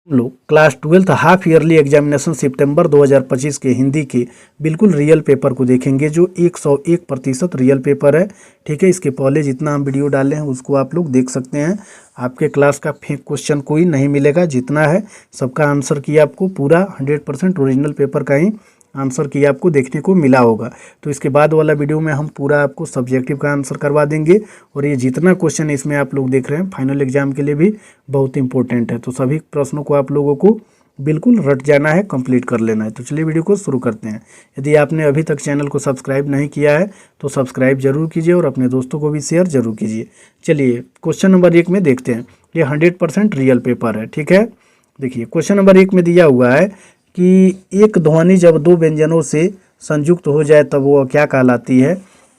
हम लोग class 12th half yearly examination सितंबर 2025 के हिंदी के बिल्कुल रियल पेपर को देखेंगे, जो 101% रियल पेपर है। ठीक है, इसके पहले जितना हम वीडियो डाले हैं उसको आप लोग देख सकते हैं। आपके क्लास का फेक क्वेश्चन कोई नहीं मिलेगा, जितना है सबका आंसर किया आपको पूरा 100% ओरिजिनल पेपर का ही आंसर किया आपको देखने को मिला होगा। तो इसके बाद वाला वीडियो में हम पूरा आपको सब्जेक्टिव का आंसर करवा देंगे, और ये जितना क्वेश्चन इसमें आप लोग देख रहे हैं फाइनल एग्जाम के लिए भी बहुत इंपॉर्टेंट है। तो सभी प्रश्नों को आप लोगों को बिल्कुल रट जाना है, कंप्लीट कर लेना है। तो चलिए वीडियो को शुरू करते हैं। यदि आपने अभी तक चैनल को सब्सक्राइब नहीं किया है तो सब्सक्राइब जरूर कीजिए और अपने दोस्तों को भी शेयर जरूर कीजिए। चलिए क्वेश्चन नंबर 1 में देखते हैं। ये 100% रियल पेपर है। ठीक है, देखिए क्वेश्चन नंबर 1 में दिया हुआ है कि एक ध्वनि जब दो व्यंजनों से संयुक्त हो जाए तब वो क्या कहलाती है।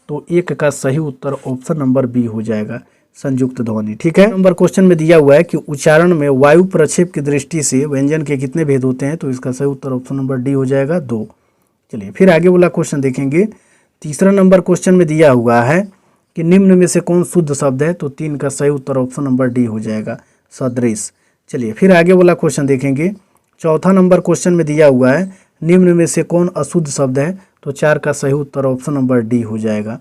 तो एक का सही उत्तर ऑप्शन नंबर बी हो जाएगा, संयुक्त ध्वनि। ठीक है, नंबर क्वेश्चन में दिया हुआ है कि उच्चारण में वायु प्रक्षेप की दृष्टि से व्यंजन के कितने भेद होते हैं। तो इसका सही उत्तर ऑप्शन नंबर डी हो जाएगा, 2। चलिए फिर आगे वाला क्वेश्चन देखेंगे। तीसरा नंबर क्वेश्चन में दिया हुआ है कि निम्न में से कौन शुद्ध शब्द है। तो 3 का सही उत्तर ऑप्शन नंबर डी हो जाएगा, सदृश। चलिए फिर आगे वाला क्वेश्चन देखेंगे। चौथा नंबर क्वेश्चन में दिया हुआ है निम्न में से कौन अशुद्ध शब्द है। तो 4 का सही उत्तर ऑप्शन नंबर डी हो जाएगा।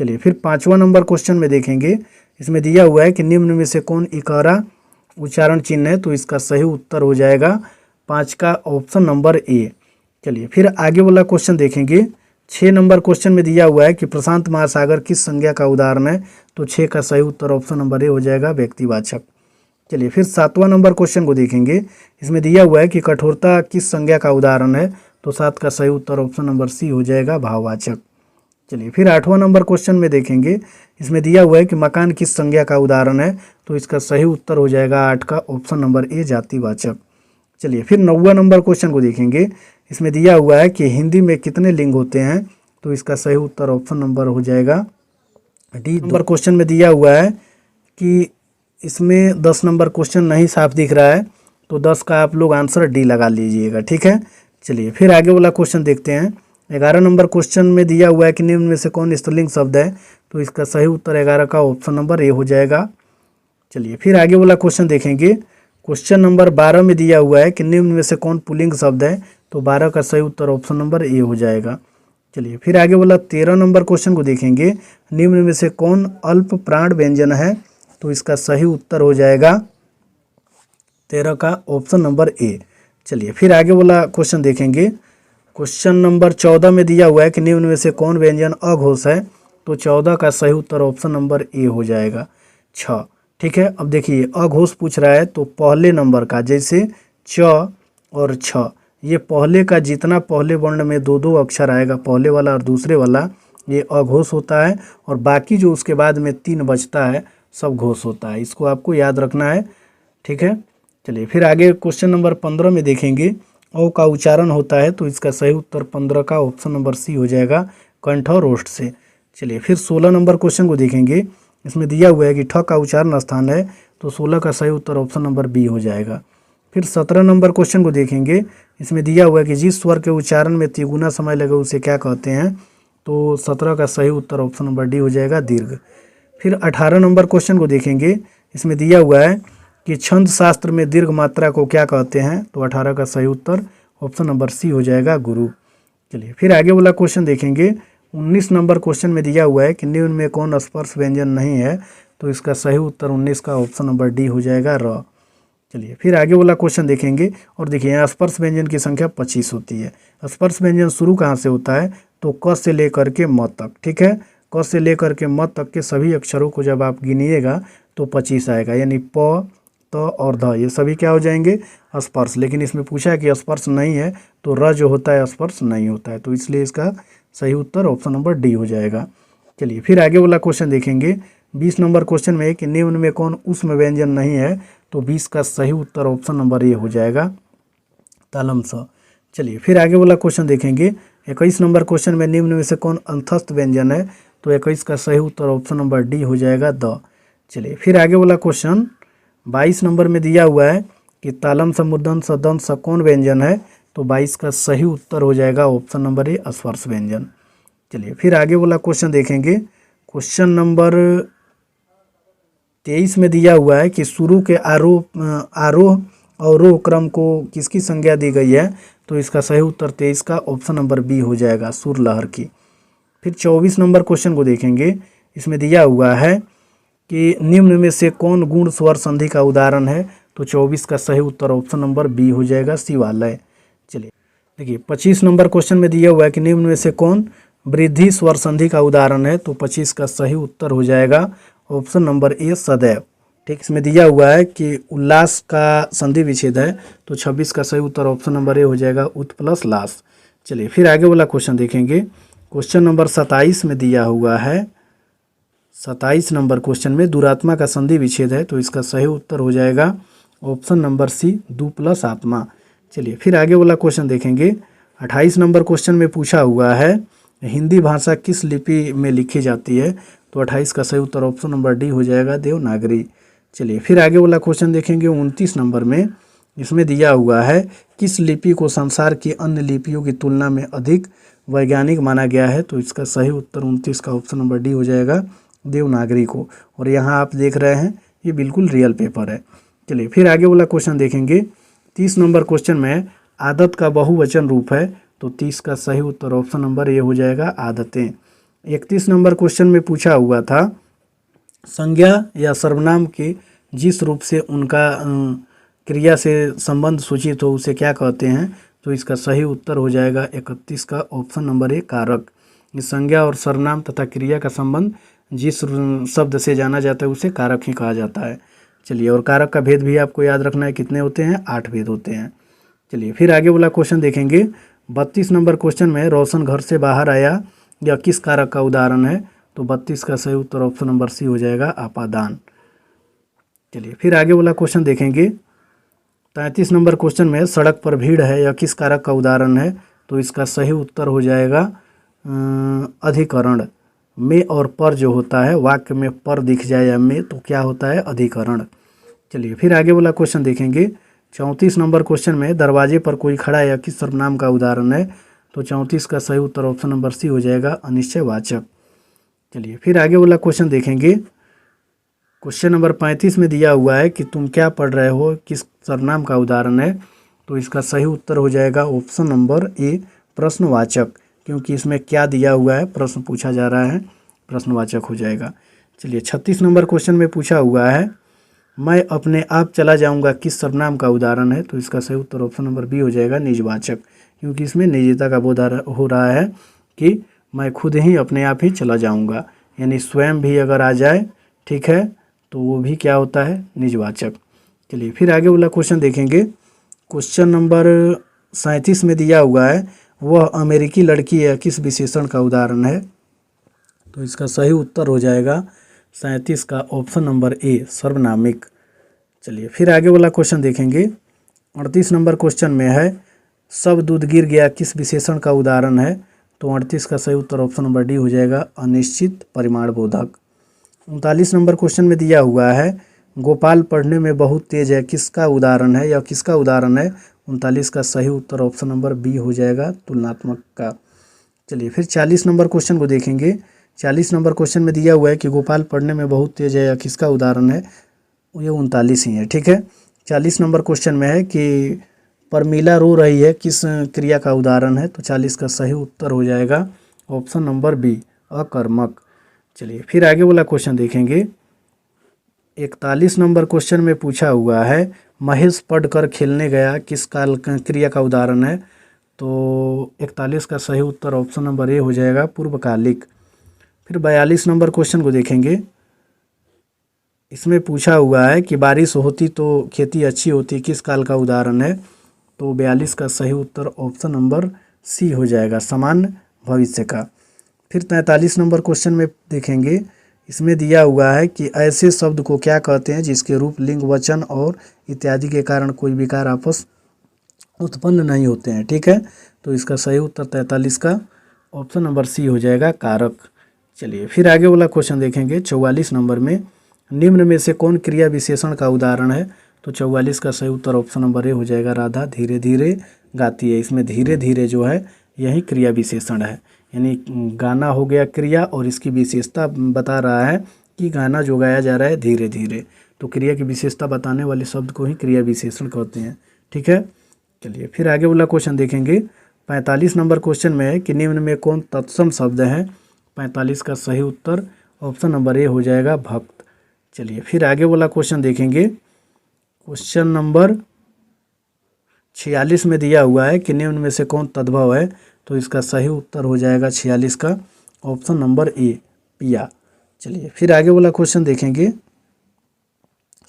चलिए फिर 5वां नंबर क्वेश्चन में देखेंगे। इसमें दिया हुआ है कि निम्न में से कौन इकारा उच्चारण चिन्ह है। तो इसका सही उत्तर हो जाएगा 5 का ऑप्शन नंबर ए। चलिए फिर आगे वाला क्वेश्चन देखेंगे। 6 नंबर क्वेश्चन में दिया हुआ है कि प्रशांत महासागर किस संज्ञा का उदाहरण है। तो 6 का सही उत्तर ऑप्शन नंबर ए हो जाएगा, व्यक्तिवाचक। चलिए फिर 7वां नंबर क्वेश्चन को देखेंगे। इसमें दिया हुआ है कि कठोरता किस संज्ञा का उदाहरण है। तो 7 का सही उत्तर ऑप्शन नंबर सी हो जाएगा, भाववाचक। चलिए फिर 8वां नंबर क्वेश्चन में देखेंगे। इसमें दिया हुआ है कि मकान किस संज्ञा का उदाहरण है। तो इसका सही उत्तर हो जाएगा 8 का ऑप्शन नंबर ए, जातिवाचक। चलिए फिर 9वां नंबर क्वेश्चन को देखेंगे। इसमें दिया हुआ है कि हिंदी में कितने लिंग होते हैं। तो इसका सही उत्तर ऑप्शन नंबर हो जाएगा डी। नंबर क्वेश्चन में दिया हुआ है कि इसमें 10 नंबर क्वेश्चन नहीं साफ दिख रहा है, तो 10 का आप लोग आंसर डी लगा लीजिएगा। ठीक है, चलिए फिर आगे वाला क्वेश्चन देखते हैं। 11 नंबर क्वेश्चन में दिया हुआ है कि निम्न में से कौन स्त्रीलिंग शब्द है। तो इसका सही उत्तर 11 का ऑप्शन नंबर ए हो जाएगा। चलिए फिर आगे वाला क्वेश्चन देखेंगे। क्वेश्चन नंबर 12 में दिया हुआ है कि निम्न में से कौन पुल्लिंग शब्द है। तो 12 का सही उत्तर ऑप्शन नंबर ए हो जाएगा। चलिए फिर आगे वाला 13 नंबर क्वेश्चन को देखेंगे। निम्न में से कौन अल्प प्राण व्यंजन है। तो इसका सही उत्तर हो जाएगा 13 का ऑप्शन नंबर ए। चलिए फिर आगे वाला क्वेश्चन देखेंगे। क्वेश्चन नंबर 14 में दिया हुआ है कि निम्न में से कौन व्यंजन अघोष है। तो 14 का सही उत्तर ऑप्शन नंबर ए हो जाएगा, 6। ठीक है, अब देखिए अघोष पूछ रहा है तो पहले नंबर का, जैसे च और छ, ये पहले का जितना पहले वर्ण में 2-2 अक्षर आएगा, पहले वाला और दूसरे वाला, ये अघोष होता है। और बाकी जो उसके बाद में 3 बचता है सब घोष होता है। इसको आपको याद रखना है। ठीक है, चलिए फिर आगे क्वेश्चन नंबर 15 में देखेंगे। औ का उच्चारण होता है। तो इसका सही उत्तर 15 का ऑप्शन नंबर सी हो जाएगा, कंठ और ओष्ठ से। चलिए फिर 16 नंबर क्वेश्चन को देखेंगे। इसमें दिया हुआ है कि ठ का उच्चारण स्थान है। तो 16 का सही उत्तर ऑप्शन नंबर बी हो जाएगा। फिर 17 नंबर क्वेश्चन को देखेंगे। इसमें दिया हुआ है कि जिस स्वर के उच्चारण में तिगुना समय लगे उसे क्या कहते हैं। तो 17 का सही उत्तर ऑप्शन नंबर डी हो जाएगा, दीर्घ। फिर 18 नंबर क्वेश्चन को देखेंगे। इसमें दिया हुआ है कि छंद शास्त्र में दीर्घ मात्रा को क्या कहते हैं। तो 18 का सही उत्तर ऑप्शन नंबर सी हो जाएगा, गुरु। चलिए फिर आगे वाला क्वेश्चन देखेंगे। 19 नंबर क्वेश्चन में दिया हुआ है कि निम्न में कौन स्पर्श व्यंजन नहीं है। तो इसका सही उत्तर 19 का ऑप्शन नंबर डी हो जाएगा, र। चलिए फिर आगे वाला क्वेश्चन देखेंगे। और देखिए यहाँ स्पर्श व्यंजन की संख्या 25 होती है। स्पर्श व्यंजन शुरू कहाँ से होता है। तो क से लेकर के म तक। ठीक है, क से लेकर के म तक के सभी अक्षरों को जब आप गिनिएगा तो 25 आएगा, यानी प, त और ध, ये सभी क्या हो जाएंगे, स्पर्श। लेकिन इसमें पूछा है कि स्पर्श नहीं है, तो र जो होता है स्पर्श नहीं होता है। तो इसलिए इसका सही उत्तर ऑप्शन नंबर डी हो जाएगा। चलिए फिर आगे वाला क्वेश्चन देखेंगे। 20 नंबर क्वेश्चन में कि निम्न में कौन उष्म व्यंजन नहीं है। तो 20 का सही उत्तर ऑप्शन नंबर ए हो जाएगा, तालम स। चलिए फिर आगे वाला क्वेश्चन देखेंगे। 21 नंबर क्वेश्चन में निम्न में से कौन अंतस्थ व्यंजन है। तो 21 का सही उत्तर ऑप्शन नंबर डी हो जाएगा, द। चलिए फिर आगे वाला क्वेश्चन 22 नंबर में दिया हुआ है कि तालम स, मूर्धन स, दंत स कौन व्यंजन है। तो 22 का सही उत्तर हो जाएगा ऑप्शन नंबर ए, स्पर्श व्यंजन। चलिए फिर आगे वाला क्वेश्चन देखेंगे। क्वेश्चन नंबर 23 में दिया हुआ है कि शुरू के आरोह अवरोह क्रम को किसकी संज्ञा दी गई है? तो इसका सही उत्तर 23 का ऑप्शन नंबर बी हो जाएगा, सुर लहर की। फिर 24 नंबर क्वेश्चन को देखेंगे। इसमें दिया हुआ है कि निम्न में से कौन गुण स्वर संधि का उदाहरण है? तो 24 का सही उत्तर ऑप्शन नंबर बी हो जाएगा, शिवालय। चलिए देखिए 25 नंबर क्वेश्चन में दिया हुआ है कि निम्न में से कौन वृद्धि स्वर संधि का उदाहरण है? तो 25 का सही उत्तर हो जाएगा ऑप्शन नंबर ए, सदैव। ठीक, इसमें दिया हुआ है कि उल्लास का संधि विच्छेद है, तो 26 का सही उत्तर ऑप्शन नंबर ए हो जाएगा, उत प्लस लास। चलिए फिर आगे वाला क्वेश्चन देखेंगे। क्वेश्चन नंबर 27 में दिया हुआ है, 27 नंबर क्वेश्चन में दुरात्मा का संधि विच्छेद है, तो इसका सही उत्तर हो जाएगा ऑप्शन नंबर सी, दु प्लस आत्मा। चलिए फिर आगे वाला क्वेश्चन देखेंगे। 28 नंबर क्वेश्चन में पूछा हुआ है हिंदी भाषा किस लिपि में लिखी जाती है? तो 28 का सही उत्तर ऑप्शन नंबर डी हो जाएगा, देवनागरी। चलिए फिर आगे वाला क्वेश्चन देखेंगे 29 नंबर में। इसमें दिया हुआ है किस लिपि को संसार की अन्य लिपियों की तुलना में अधिक वैज्ञानिक माना गया है? तो इसका सही उत्तर 29 का ऑप्शन नंबर डी हो जाएगा, देवनागरी को। और यहाँ आप देख रहे हैं ये बिल्कुल रियल पेपर है। चलिए फिर आगे वाला क्वेश्चन देखेंगे। 30 नंबर क्वेश्चन में आदत का बहुवचन रूप है, तो 30 का सही उत्तर ऑप्शन नंबर ए हो जाएगा, आदतें। 31 नंबर क्वेश्चन में पूछा हुआ था संज्ञा या सर्वनाम के जिस रूप से उनका क्रिया से संबंध सूचित हो उसे क्या कहते हैं? तो इसका सही उत्तर हो जाएगा 31 का ऑप्शन नंबर ए, कारक। इस संज्ञा और सर्वनाम तथा क्रिया का संबंध जिस शब्द से जाना जाता है उसे कारक ही कहा जाता है। चलिए, और कारक का भेद भी आपको याद रखना है, कितने होते हैं? 8 भेद होते हैं। चलिए फिर आगे वाला क्वेश्चन देखेंगे। 32 नंबर क्वेश्चन में रोशन घर से बाहर आया, यह किस कारक का उदाहरण है? तो 32 का सही उत्तर ऑप्शन नंबर सी हो जाएगा, आपादान। चलिए फिर आगे वाला क्वेश्चन देखेंगे। 33 नंबर क्वेश्चन में सड़क पर भीड़ है, यह किस कारक का उदाहरण है? तो इसका सही उत्तर हो जाएगा अधिकरण। में और पर जो होता है, वाक्य में पर दिख जाए या में, तो क्या होता है? अधिकरण। चलिए फिर आगे वाला क्वेश्चन देखेंगे। 34 नंबर क्वेश्चन में दरवाजे पर कोई खड़ा है, यह किस सर्वनाम का उदाहरण है? तो 34 का सही उत्तर ऑप्शन नंबर सी हो जाएगा, अनिश्चयवाचक। चलिए फिर आगे वाला क्वेश्चन देखेंगे। क्वेश्चन नंबर 35 में दिया हुआ है कि तुम क्या पढ़ रहे हो, किस सर्वनाम का उदाहरण है? तो इसका सही उत्तर हो जाएगा ऑप्शन नंबर ए, प्रश्नवाचक, क्योंकि इसमें क्या दिया हुआ है, प्रश्न पूछा जा रहा है, प्रश्नवाचक हो जाएगा। चलिए 36 नंबर क्वेश्चन में पूछा हुआ है मैं अपने आप चला जाऊंगा किस सर्वनाम का उदाहरण है? तो इसका सही उत्तर ऑप्शन नंबर बी हो जाएगा, निजवाचक, क्योंकि इसमें निजता का बोध हो रहा है कि मैं खुद ही अपने आप ही चला जाऊंगा, यानी स्वयं भी अगर आ जाए, ठीक है, तो वो भी क्या होता है? निजवाचक। चलिए फिर आगे वाला क्वेश्चन देखेंगे। क्वेश्चन नंबर 37 में दिया हुआ है वह अमेरिकी लड़की है, किस विशेषण का उदाहरण है? तो इसका सही उत्तर हो जाएगा 37 का ऑप्शन नंबर ए, सर्वनामिक। चलिए फिर आगे वाला क्वेश्चन देखेंगे। 38 नंबर क्वेश्चन में है सब दूध गिर गया किस विशेषण का उदाहरण है? तो 38 का सही उत्तर ऑप्शन नंबर डी हो जाएगा, अनिश्चित परिमाण बोधक। 39 नंबर क्वेश्चन में दिया हुआ है गोपाल पढ़ने में बहुत तेज है, किसका उदाहरण है या किसका उदाहरण है? 39 का सही उत्तर ऑप्शन नंबर बी हो जाएगा, तुलनात्मक का। चलिए फिर 40 नंबर क्वेश्चन को देखेंगे। 40 नंबर क्वेश्चन में दिया हुआ है कि गोपाल पढ़ने में बहुत तेज है, या किसका उदाहरण है? ये 39 ही है, ठीक है। 40 नंबर क्वेश्चन में है कि परमीला रो रही है, किस क्रिया का उदाहरण है? तो 40 का सही उत्तर हो जाएगा ऑप्शन नंबर बी, अकर्मक। चलिए फिर आगे वाला क्वेश्चन देखेंगे। 41 नंबर क्वेश्चन में पूछा हुआ है महेश पढ़कर खेलने गया किस काल क्रिया का उदाहरण है? तो 41 का सही उत्तर ऑप्शन नंबर ए हो जाएगा, पूर्वकालिक। फिर 42 नंबर क्वेश्चन को देखेंगे। इसमें पूछा हुआ है कि बारिश होती तो खेती अच्छी होती, किस काल का उदाहरण है? तो 42 का सही उत्तर ऑप्शन नंबर सी हो जाएगा, सामान्य भविष्य का। फिर 43 नंबर क्वेश्चन में देखेंगे। इसमें दिया हुआ है कि ऐसे शब्द को क्या कहते हैं जिसके रूप, लिंग, वचन और इत्यादि के कारण कोई विकार आपस उत्पन्न नहीं होते हैं, ठीक है। तो इसका सही उत्तर 43 का ऑप्शन नंबर सी हो जाएगा, कारक। चलिए फिर आगे वाला क्वेश्चन देखेंगे। 44 नंबर में निम्न में से कौन क्रिया विशेषण का उदाहरण है? तो 44 का सही उत्तर ऑप्शन नंबर ए हो जाएगा, राधा धीरे धीरे गाती है। इसमें धीरे धीरे जो है यही क्रिया विशेषण है, यानी गाना हो गया क्रिया, और इसकी विशेषता बता रहा है कि गाना जो गाया जा रहा है धीरे धीरे, तो क्रिया की विशेषता बताने वाले शब्द को ही क्रिया विशेषण कहते हैं। ठीक है, चलिए फिर आगे वाला क्वेश्चन देखेंगे। 45 नंबर क्वेश्चन में है कि निम्न में कौन तत्सम शब्द है। 45 का सही उत्तर ऑप्शन नंबर ए हो जाएगा भक्त। चलिए फिर आगे वाला क्वेश्चन देखेंगे। क्वेश्चन नंबर 46 में दिया हुआ है कि निम्न में से कौन तद्भव है, तो इसका सही उत्तर हो जाएगा 46 का ऑप्शन नंबर ए पिया। चलिए फिर आगे वाला क्वेश्चन देखेंगे।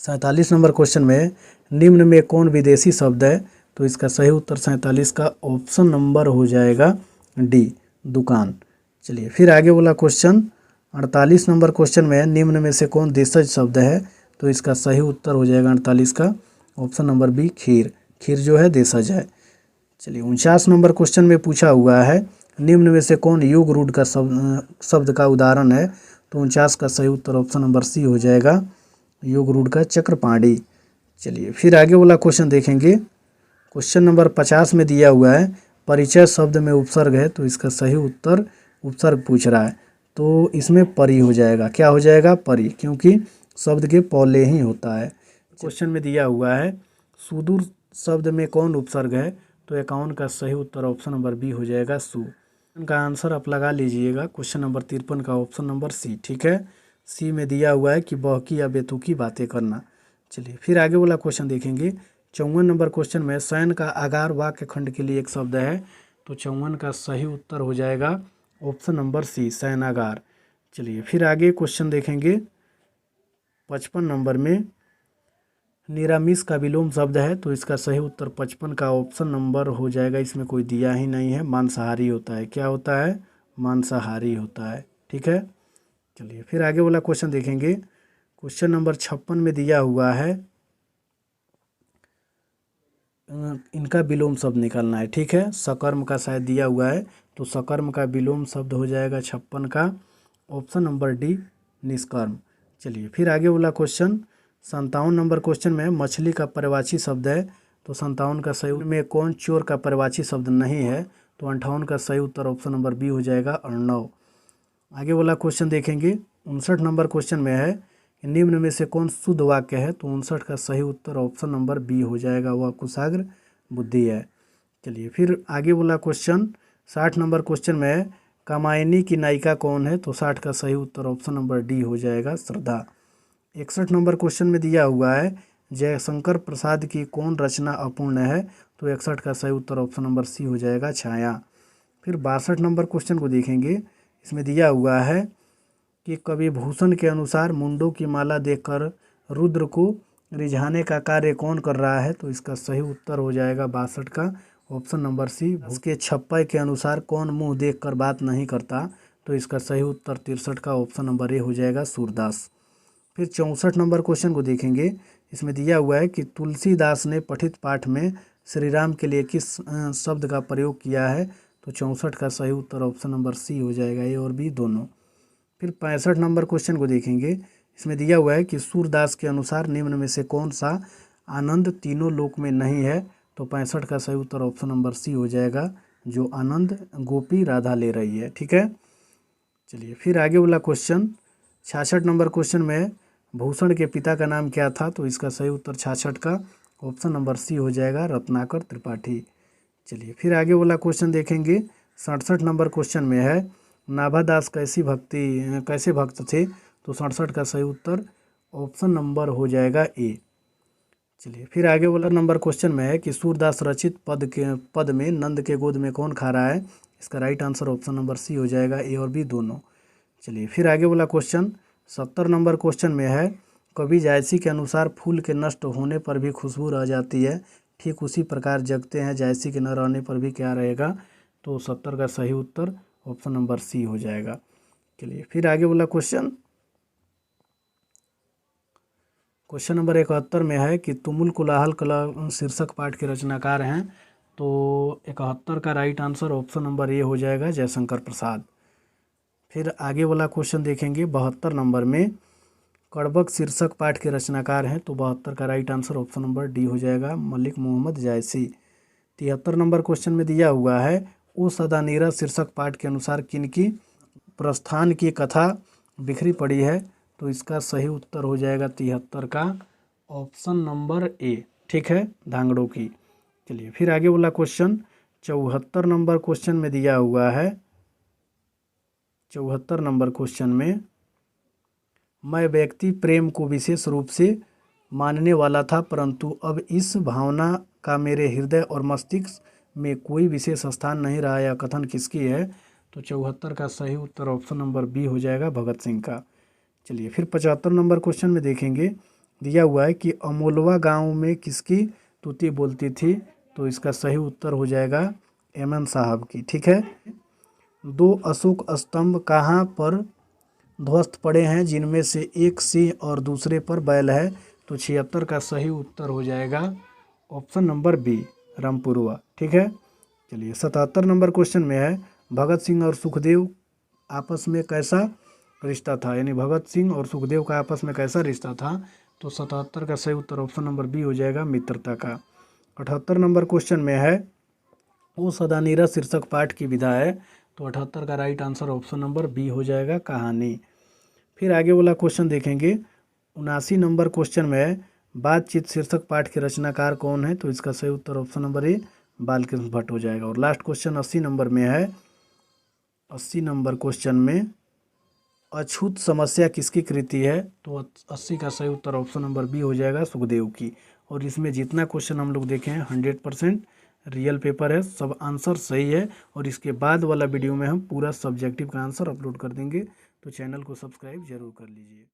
47 नंबर क्वेश्चन में निम्न में कौन विदेशी शब्द है, तो इसका सही उत्तर 47 का ऑप्शन नंबर हो जाएगा डी दुकान। चलिए फिर आगे वाला क्वेश्चन 48 नंबर क्वेश्चन में निम्न में से कौन देशज शब्द है, तो इसका सही उत्तर हो जाएगा 48 का ऑप्शन नंबर बी खीर। खीर जो है देशज है। चलिए 49 नंबर क्वेश्चन में पूछा हुआ है निम्न में से कौन योग रूढ़ का शब्द का उदाहरण है, तो 49 का सही उत्तर ऑप्शन नंबर सी हो जाएगा योग रूढ़ का चक्रपाणी। चलिए फिर आगे वाला क्वेश्चन देखेंगे। क्वेश्चन नंबर 50 में दिया हुआ है परिचय शब्द में उपसर्ग है, तो इसका सही उत्तर उपसर्ग पूछ रहा है, तो इसमें परि हो जाएगा। क्या हो जाएगा? परि, क्योंकि शब्द के पहले ही होता है। क्वेश्चन में दिया हुआ है सुदूर शब्द में कौन उपसर्ग है, तो 51 का सही उत्तर ऑप्शन नंबर बी हो जाएगा सु। इनका आंसर आप लगा लीजिएगा। क्वेश्चन नंबर 53 का ऑप्शन नंबर सी। ठीक है, सी में दिया हुआ है कि बहकी या बेतुकी बातें करना। चलिए फिर आगे वाला क्वेश्चन देखेंगे। 54 नंबर क्वेश्चन में शयन का आगार वाक्य खंड के लिए एक शब्द है, तो 54 का सही उत्तर हो जाएगा ऑप्शन नंबर सी शयनागार। चलिए फिर आगे क्वेश्चन देखेंगे। 55 नंबर में निरामिष का विलोम शब्द है, तो इसका सही उत्तर 55 का ऑप्शन नंबर हो जाएगा। इसमें कोई दिया ही नहीं है, मांसाहारी होता है। क्या होता है? मांसाहारी होता है। ठीक है, चलिए फिर आगे वाला क्वेश्चन देखेंगे। क्वेश्चन नंबर 56 में दिया हुआ है इनका विलोम शब्द निकालना है। ठीक है, सकर्म का शायद दिया हुआ है, तो सकर्म का विलोम शब्द हो जाएगा 56 का ऑप्शन नंबर डी निष्कर्म। चलिए फिर आगे वाला क्वेश्चन 57 नंबर क्वेश्चन में मछली का पर्यायवाची शब्द है, तो 57 का सही में कौन चोर का पर्यायवाची शब्द नहीं है, तो 58 का सही उत्तर ऑप्शन नंबर बी हो जाएगा अर्णव। आगे वाला क्वेश्चन देखेंगे। 59 नंबर क्वेश्चन में है निम्न में से कौन शुद्ध वाक्य है, तो 59 का सही उत्तर ऑप्शन नंबर बी हो जाएगा वह कुशाग्र बुद्धि है। चलिए फिर आगे वाला क्वेश्चन 60 नंबर क्वेश्चन में है कामायनी की नायिका कौन है, तो 60 का सही उत्तर ऑप्शन नंबर डी हो जाएगा श्रद्धा। 61 नंबर क्वेश्चन में दिया हुआ है जयशंकर प्रसाद की कौन रचना अपूर्ण है, तो 61 का सही उत्तर ऑप्शन नंबर सी हो जाएगा छाया। फिर 62 नंबर क्वेश्चन को देखेंगे। इसमें दिया हुआ है कि कवि भूषण के अनुसार मुंडों की माला देखकर रुद्र को रिझाने का कार्य कौन कर रहा है, तो इसका सही उत्तर हो जाएगा 62 का ऑप्शन नंबर सी। उसके छप्पय के अनुसार कौन मुंह देखकर बात नहीं करता, तो इसका सही उत्तर 63 का ऑप्शन नंबर ए हो जाएगा सूरदास। फिर 64 नंबर क्वेश्चन को देखेंगे। इसमें दिया हुआ है कि तुलसीदास ने पठित पाठ में श्री राम के लिए किस शब्द का प्रयोग किया है, तो 64 का सही उत्तर ऑप्शन नंबर सी हो जाएगा, ए और बी दोनों। फिर 65 नंबर क्वेश्चन को देखेंगे। इसमें दिया हुआ है कि सूरदास के अनुसार निम्न में से कौन सा आनंद तीनों लोक में नहीं है, तो 65 का सही उत्तर ऑप्शन नंबर सी हो जाएगा जो आनंद गोपी राधा ले रही है। ठीक है, चलिए फिर आगे वाला क्वेश्चन 66 नंबर क्वेश्चन में भूषण के पिता का नाम क्या था, तो इसका सही उत्तर 66 का ऑप्शन नंबर सी हो जाएगा रत्नाकर त्रिपाठी। चलिए फिर आगे वाला क्वेश्चन देखेंगे। 67 नंबर क्वेश्चन में है नाभादास कैसे भक्त थे, तो 67 का सही उत्तर ऑप्शन नंबर हो जाएगा ए। चलिए फिर आगे वाला नंबर क्वेश्चन में है कि सूरदास रचित पद में नंद के गोद में कौन खा रहा है, इसका right answer option number C हो जाएगा, ए और बी दोनों। चलिए फिर आगे वाला क्वेश्चन 70 नंबर क्वेश्चन में है कवि जायसी के अनुसार फूल के नष्ट होने पर भी खुशबू रह जाती है, ठीक उसी प्रकार जगते हैं जायसी के न रहने पर भी क्या रहेगा, तो 70 का सही उत्तर ऑप्शन नंबर सी हो जाएगा। चलिए फिर आगे वाला क्वेश्चन नंबर 71 में है कि तुमुल कोलाहल कला शीर्षक पाठ के रचनाकार हैं, तो 71 का राइट आंसर ऑप्शन नंबर ए हो जाएगा जयशंकर प्रसाद। फिर आगे वाला क्वेश्चन देखेंगे 72 नंबर में कड़बक शीर्षक पाठ के रचनाकार हैं, तो 72 का right answer option number D हो जाएगा मलिक मोहम्मद जायसी। 73 नंबर क्वेश्चन में दिया हुआ है ओ सदानीरा शीर्षक पाठ के अनुसार किनकी प्रस्थान की कथा बिखरी पड़ी है, तो इसका सही उत्तर हो जाएगा 73 का ऑप्शन नंबर ए। ठीक है, धांगड़ों की। चलिए फिर आगे वाला क्वेश्चन 74 नंबर क्वेश्चन में दिया हुआ है। 74 नंबर क्वेश्चन में, मैं व्यक्ति प्रेम को विशेष रूप से मानने वाला था, परंतु अब इस भावना का मेरे हृदय और मस्तिष्क में कोई विशेष स्थान नहीं रहा। यह कथन किसकी है? तो 74 का सही उत्तर ऑप्शन नंबर बी हो जाएगा, भगत सिंह का। चलिए फिर 75 नंबर क्वेश्चन में देखेंगे, दिया हुआ है कि अमोलवा गांव में किसकी तूती बोलती थी? तो इसका सही उत्तर हो जाएगा एमएन साहब की। ठीक है, दो अशोक स्तंभ कहाँ पर ध्वस्त पड़े हैं, जिनमें से एक सिंह और दूसरे पर बैल है? तो 76 का सही उत्तर हो जाएगा ऑप्शन नंबर बी, रामपुरवा। ठीक है, चलिए 77 नंबर क्वेश्चन में है, भगत सिंह और सुखदेव आपस में कैसा रिश्ता था? यानी भगत सिंह और सुखदेव का आपस में कैसा रिश्ता था? तो 77 का सही उत्तर ऑप्शन नंबर बी हो जाएगा, मित्रता का। 78 नंबर क्वेश्चन में है, ओ सदा नीरज शीर्षक पाठ की विधा है? तो 78 का right answer option number B हो जाएगा, कहानी। फिर आगे वाला क्वेश्चन देखेंगे, 79 नंबर क्वेश्चन में है, बातचीत शीर्षक पाठ के रचनाकार कौन है? तो इसका सही उत्तर option number A, Balkrishna Bhatt हो जाएगा। और लास्ट क्वेश्चन 80 नंबर में है, 80 नंबर क्वेश्चन में, अछूत समस्या किसकी कृति है? तो 80 का सही उत्तर ऑप्शन नंबर बी हो जाएगा, सुखदेव की। और इसमें जितना क्वेश्चन हम लोग देखे हैं 100% रियल पेपर है, सब आंसर सही है। और इसके बाद वाला वीडियो में हम पूरा सब्जेक्टिव का आंसर अपलोड कर देंगे, तो चैनल को सब्सक्राइब जरूर कर लीजिए।